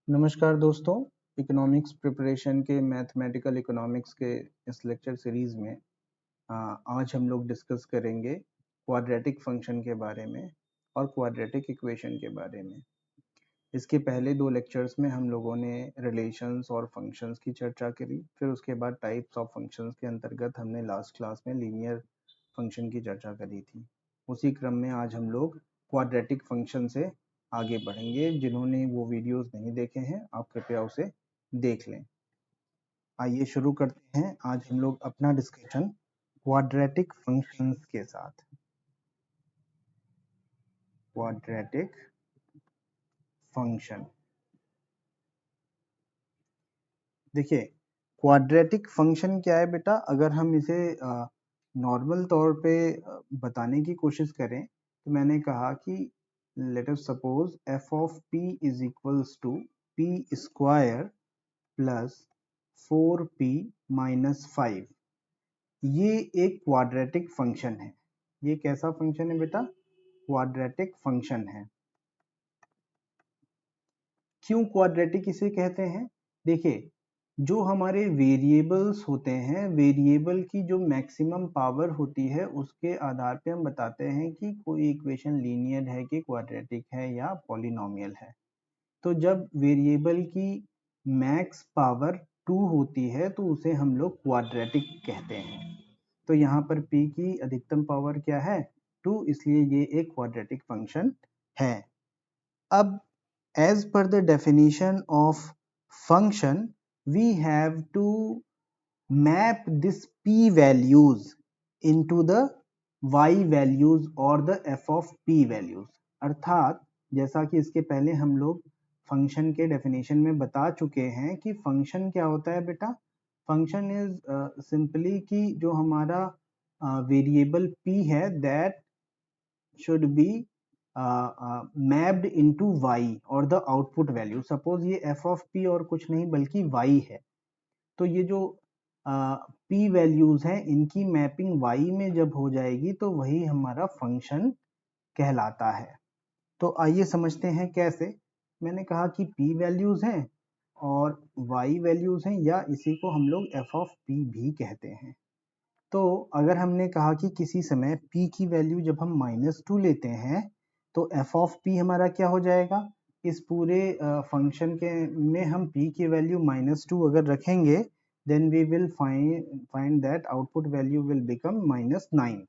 नमस्कार दोस्तों, economics preparation के मैथमेटिकल इकोनॉमिक्स के इस लेक्चर सीरीज में आज हम लोग डिस्कस करेंगे क्वाड्रेटिक फंक्शन के बारे में और क्वाड्रेटिक इक्वेशन के बारे में। इसके पहले दो लेक्चर्स में हम लोगों ने रिलेशंस और फंक्शंस की चर्चा करी, फिर उसके बाद टाइप्स ऑफ फंक्शंस के अंतर्गत हमने लास्ट क्लास में लीनियर फंक्शन की चर्चा करी थी। उसी क्रम में आज हम लोग क्वाड्रेटिक फंक्शन से आगे बढ़ेंगे। जिन्होंने वो वीडियोस नहीं देखे हैं, आप कृपया उसे देख लें। आइए शुरू करते हैं आज हम लोग अपना डिस्कशन क्वाड्रेटिक फंक्शंस के साथ। क्वाड्रेटिक फंक्शन, देखिए क्वाड्रेटिक फंक्शन क्या है बेटा। अगर हम इसे नॉर्मल तौर पे बताने की कोशिश करें तो मैंने कहा कि let us suppose f of p is equals to p square plus 4p minus 5। ये एक क्वाड्रेटिक फंक्शन है। ये कैसा फंक्शन है बेटा? क्वाड्रेटिक फंक्शन है। क्यों क्वाड्रेटिक इसे कहते हैं? देखिए, जो हमारे वेरिएबल्स होते हैं, वेरिएबल की जो मैक्सिमम पावर होती है उसके आधार पे हम बताते हैं कि कोई इक्वेशन लीनियर है कि क्वाड्रेटिक है या पॉलिनोमियल है। तो जब वेरिएबल की मैक्स पावर 2 होती है तो उसे हम लोग क्वाड्रेटिक कहते हैं। तो यहाँ पर p की अधिकतम पावर क्या है? 2, इसलिए ये एक क्वाड्रेटिक फंक्शन है। अब as per the definition of function, we have to map this p values into the y values or the f of p values। अर्थात जैसा कि इसके पहले हम लोग फंक्शन के डेफिनेशन में बता चुके हैं कि फंक्शन क्या होता है बेटा। फंक्शन इज सिंपली कि जो हमारा वेरिएबल p है that should be mapped into y और the output value। सपोज ये f of p और कुछ नहीं बल्कि y है, तो ये जो p वैल्यूज हैं इनकी मैपिंग y में जब हो जाएगी तो वही हमारा फंक्शन कहलाता है। तो आइए समझते हैं कैसे। मैंने कहा कि p वैल्यूज हैं और y वैल्यूज हैं, या इसी को हम लोग f of p भी कहते हैं। तो अगर हमने कहा कि किसी समय p की वैल्यू जब हम -2 लेते हैं तो f of p हमारा क्या हो जाएगा? इस पूरे फंक्शन के में हम p की वैल्यू -2 अगर रखेंगे then we will find that output value will become -9।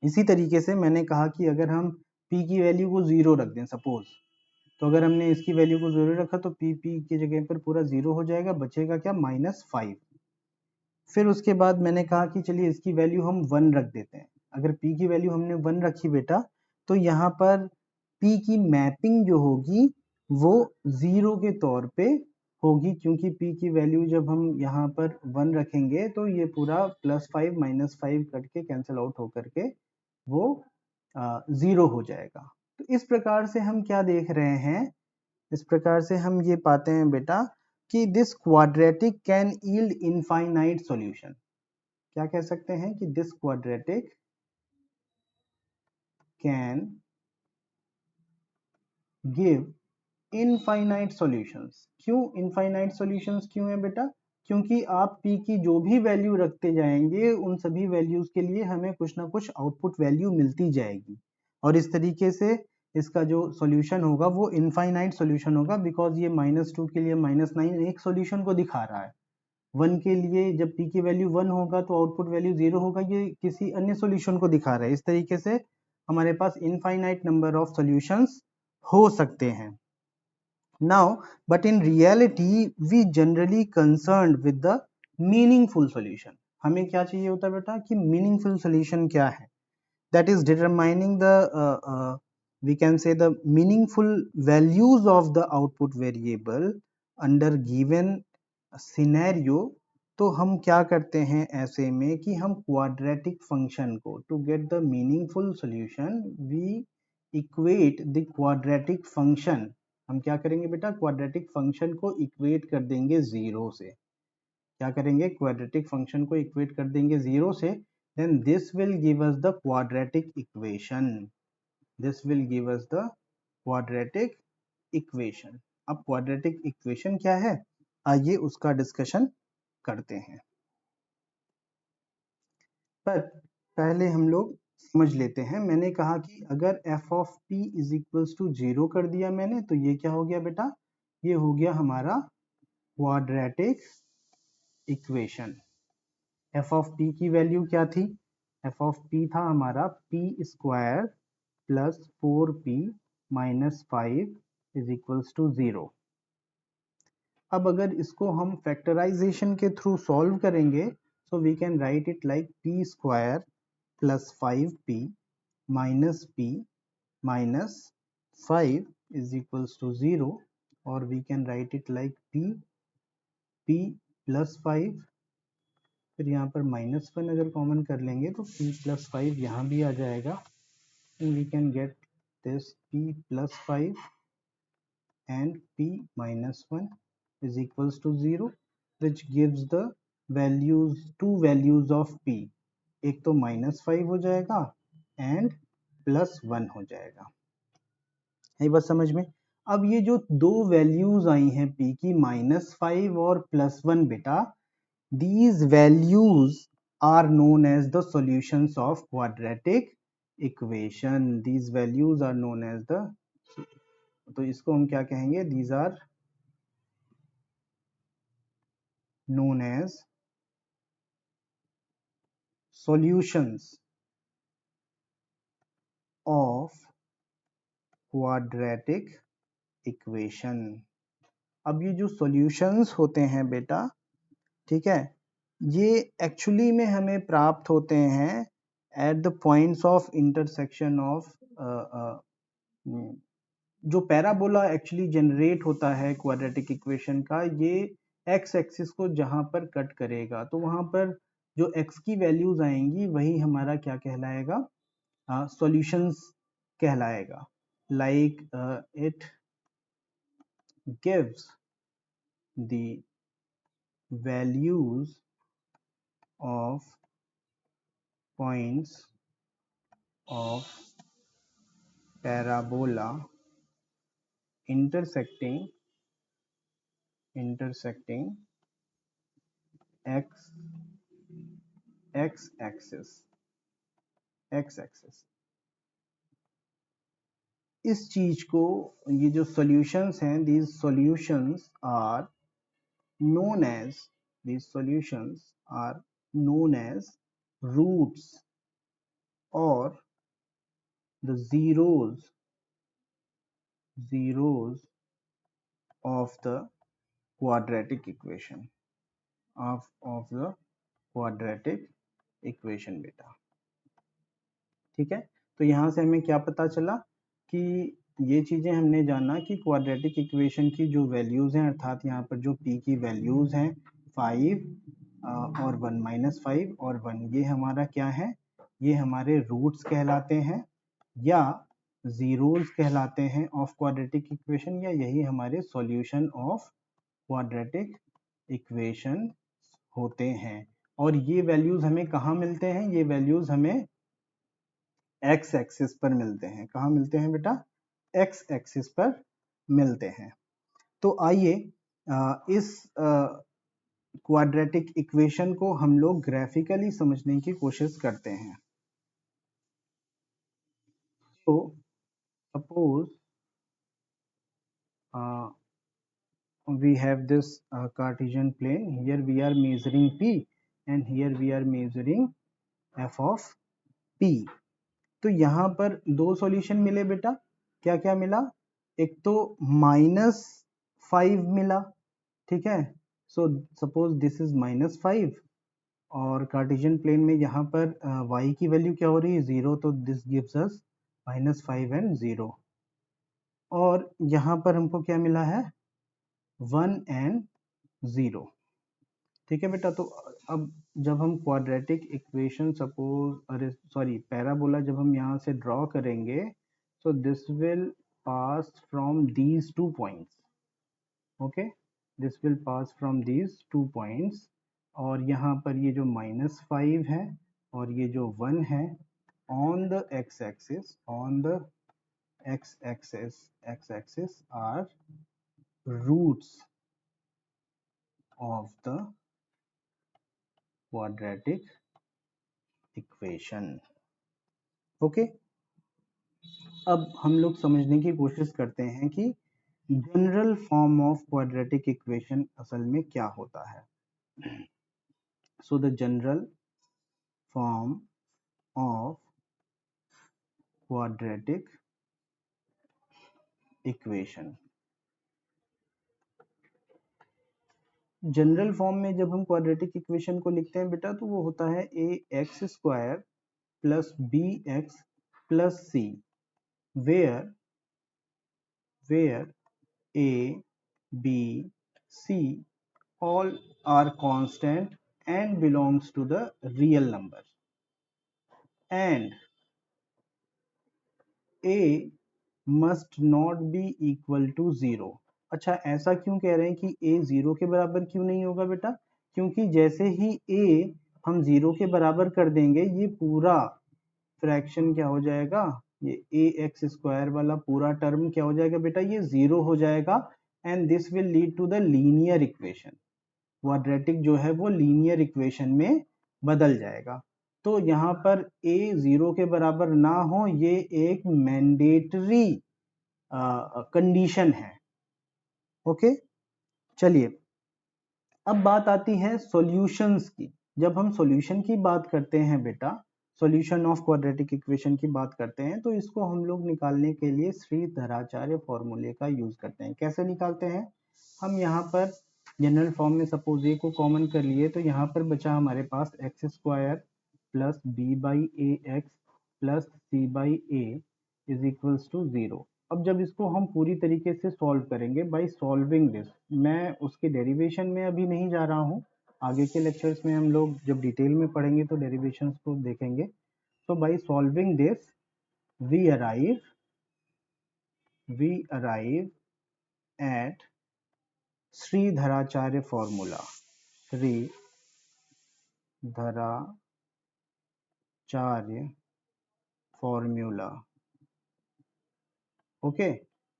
इसी तरीके से मैंने कहा कि अगर हम p की वैल्यू को 0 रख दें सपोज, तो अगर हमने इसकी वैल्यू को 0 रखा तो p की जगह पर पूरा 0 हो जाएगा, बचेगा क्या? -5। फिर उसके बाद मैंने कहा कि चलिए इसकी वैल्यू हम 1 रख देते हैं। अगर p की वैल्यू हमने 1 रखी बेटा तो यहाँ पर p की मैपिंग जो होगी वो 0 के तौर पे होगी, क्योंकि p की वैल्यू जब हम यहाँ पर 1 रखेंगे तो ये पूरा +5 -5 कट के कैंसिल आउट होकर के वो 0 हो जाएगा। तो इस प्रकार से हम क्या देख रहे हैं? इस प्रकार से हम ये पाते हैं बेटा कि this quadratic can yield infinite solution. क्या कह सकते हैं कि this quadratic can give infinite solutions. क्यों इनफाइनाइट सॉल्यूशंस क्यों है बेटा? क्योंकि आप p की जो भी वैल्यू रखते जाएंगे उन सभी वैल्यूज के लिए हमें कुछ ना कुछ आउटपुट वैल्यू मिलती जाएगी, और इस तरीके से इसका जो सॉल्यूशन होगा वो इनफाइनाइट सॉल्यूशन होगा। बिकॉज ये -2 के लिए -9 एक सॉल्यूशन को दिखा रहा है, 1 के लिए जब p की वैल्यू 1 होगा तो आउटपुट वैल्यू 0 होगा, ये किसी अन्य सॉल्यूशन को दिखा रहा है। इस तरीके से हमारे पास इनफाइनाइट नंबर ऑफ सॉल्यूशंस हो सकते हैं। Now, but in reality, we generally concerned with the meaningful solution। हमें क्या चाहिए होता है बेटा कि meaningful solution क्या है? That is determining the we can say the meaningful values of the output variable under given scenario। तो हम क्या करते हैं ऐसे में कि हम क्वाड्रेटिक फंक्शन को to get the meaningful solution we equate the quadratic function. हम क्या करेंगे बेटा? क्वाड्रेटिक फंक्शन को इक्वेट कर देंगे 0 से। क्या करेंगे? क्वाड्रेटिक फंक्शन को इक्वेट कर देंगे 0 से। Then this will give us the quadratic equation. This will give us the quadratic equation. अब क्वाड्रेटिक इक्वेशन क्या है, आइए उसका डिस्कशन करते हैं। पर पहले हम लोग समझ लेते हैं। मैंने कहा कि अगर f of p is equals to 0 कर दिया मैंने, तो ये क्या हो गया बेटा, ये हो गया हमारा quadratic equation. f of p की वैल्यू क्या थी, f ऑफ p था हमारा p square plus 4p minus 5 is equals to 0। अब अगर इसको हम फैक्टराइजेशन के थ्रू सॉल्व करेंगे, so we can write it like p square plus 5p minus p minus 5 is equals to 0, और we can write it like p plus 5, फिर यहाँ पर -1 अगर कॉमन कर लेंगे तो p plus 5 यहाँ भी आ जाएगा, and we can get this p plus 5 and p minus 1 is equals to 0, which gives the values, two values of p, एक तो -5 हो जाएगा and +1 हो जाएगा। है बात समझ में। अब ये जो दो वैल्यूज आई हैं p की, -5 और +1 बेटा, these values are known as the solutions of quadratic equation. These values are known as the, तो इसको हम क्या कहेंगे, these are known as solutions of quadratic equation। अब ये जो solutions होते हैं बेटा, ठीक है, ये एक्चुअली में हमें प्राप्त होते हैं at the points of intersection of, जो पैराबोला एक्चुअली जनरेट होता है क्वाड्रेटिक इक्वेशन का, ये एक्स एक्सिस को जहां पर कट करेगा, तो वहां पर जो एक्स की वैल्यूज आएंगी वही हमारा क्या कहलाएगा, सॉल्यूशंस कहलाएगा। Like it gives the values of points of parabola intersecting x axis। इस चीज को, ये जो सॉल्यूशंस हैं, these solutions are known as roots or the zeros of the quadratic equation, of the quadratic equation बेटा। ठीक है, तो यहाँ से हमें क्या पता चला कि ये चीजें हमने जाना कि क्वाड्रेटिक इक्वेशन की जो वैल्यूज हैं, अर्थात यहाँ पर जो p की वैल्यूज हैं 5 और 1, -5 और 1, ये हमारा क्या है, ये हमारे रूट्स कहलाते हैं या जीरोस कहलाते हैं ऑफ क्वाड्रेटिक इक्वेशन, या यही हमारे सॉल्यूशन ऑफ क्वाड्रेटिक इक्वेशन होते हैं। और ये वैल्यूज हमें कहाँ मिलते हैं, ये वैल्यूज हमें एक्स एक्सिस पर मिलते हैं। कहाँ मिलते हैं बेटा, एक्स एक्सिस पर मिलते हैं। तो आइए इस क्वाड्रेटिक इक्वेशन को हम लोग ग्राफिकली समझने की कोशिश करते हैं। तो suppose we have this Cartesian plane, here we are measuring p and here we are measuring f of p। तो यहाँ पर दो सॉल्यूशन मिले बेटा, क्या क्या मिला, एक तो -5 मिला, ठीक है, सो सपोज दिस इज -5, और कार्टेशियन प्लेन में यहाँ पर y की वैल्यू क्या हो रही है, 0, तो दिस गिव्स अस -5 एंड 0, और यहाँ पर हमको क्या मिला है, 1 एंड 0। ठीक है बेटा, तो अब जब हम क्वाड्रेटिक इक्वेशन सपोज, अरे सॉरी, पैराबोला जब हम यहाँ से ड्रॉ करेंगे, so this will pass from these 2 points, okay, this will pass from these 2 points, और यहाँ पर ये जो -5 है और ये जो 1 है, on the x axis, are roots of the quadratic equation. Okay, अब हम लोग समझने की कोशिश करते हैं कि general form of quadratic equation असल में क्या होता है. So the general form of quadratic equation, general form में जब हम क्वाड्रेटिक इक्वेशन को लिखते हैं बेटा, तो वो होता है a x square plus b x plus c, where a b c all are constant and belongs to the real number, and a must not be equal to 0. अच्छा, ऐसा क्यों कह रहे हैं कि a 0 के बराबर क्यों नहीं होगा बेटा? क्योंकि जैसे ही a हम 0 के बराबर कर देंगे, ये पूरा फ्रैक्शन क्या हो जाएगा, ये ए एक्स स्क्वायर वाला पूरा टर्म क्या हो जाएगा बेटा, ये 0 हो जाएगा. And this will lead to the linear equation. Quadratic जो है वो लीनियर इक्वेशन में बदल जाएगा. तो यहाँ पर a 0 के बराबर ना हो, ये एक मैंडेटरी कंडीशन है. ओके, चलिए अब बात आती है सॉल्यूशंस की. जब हम सॉल्यूशन की बात करते हैं बेटा, सॉल्यूशन ऑफ क्वाड्रेटिक इक्वेशन की बात करते हैं, तो इसको हम लोग निकालने के लिए श्रीधराचार्य फॉर्मूले का यूज करते हैं. कैसे निकालते हैं? हम यहाँ पर जनरल फॉर्म में सपोज ए को कॉमन कर लिए, तो यहाँ पर बचा हमारे पास x square plus b by a x plus c by a is equals to 0. अब जब इसको हम पूरी तरीके से सॉल्व करेंगे बाय सॉल्विंग दिस, मैं उसके डेरिवेशन में अभी नहीं जा रहा हूँ, आगे के लेक्चर्स में हम लोग जब डिटेल में पढ़ेंगे तो डेरिवेशंस को देखेंगे. तो by solving this we arrive at Sridharacharya formula, Sridharacharya formula. Okay,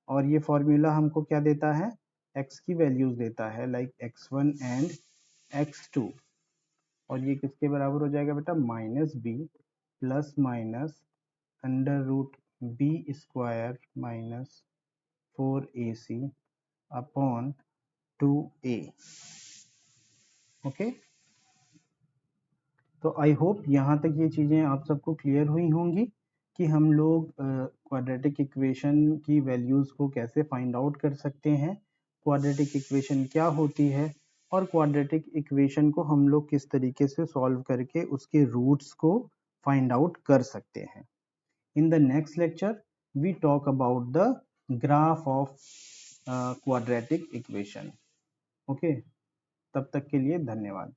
और ये फॉर्मूला हमको क्या देता है, x की वैल्यूज देता है, लाइक x1 एंड x2. और ये किसके बराबर हो जाएगा बेटा, minus b plus minus under root b square minus 4ac upon 2a. Okay, तो आई होप यहाँ तक ये चीज़ें आप सबको क्लियर हुई होंगी कि हम लोग क्वाड्रेटिक इक्वेशन की वैल्यूज़ को कैसे फाइंड आउट कर सकते हैं, क्वाड्रेटिक इक्वेशन क्या होती है, और क्वाड्रेटिक इक्वेशन को हम लोग किस तरीके से सॉल्व करके उसके रूट्स को फाइंड आउट कर सकते हैं. In the next lecture we talk about the graph of quadratic equation. Okay, तब तक के लिए धन्यवाद.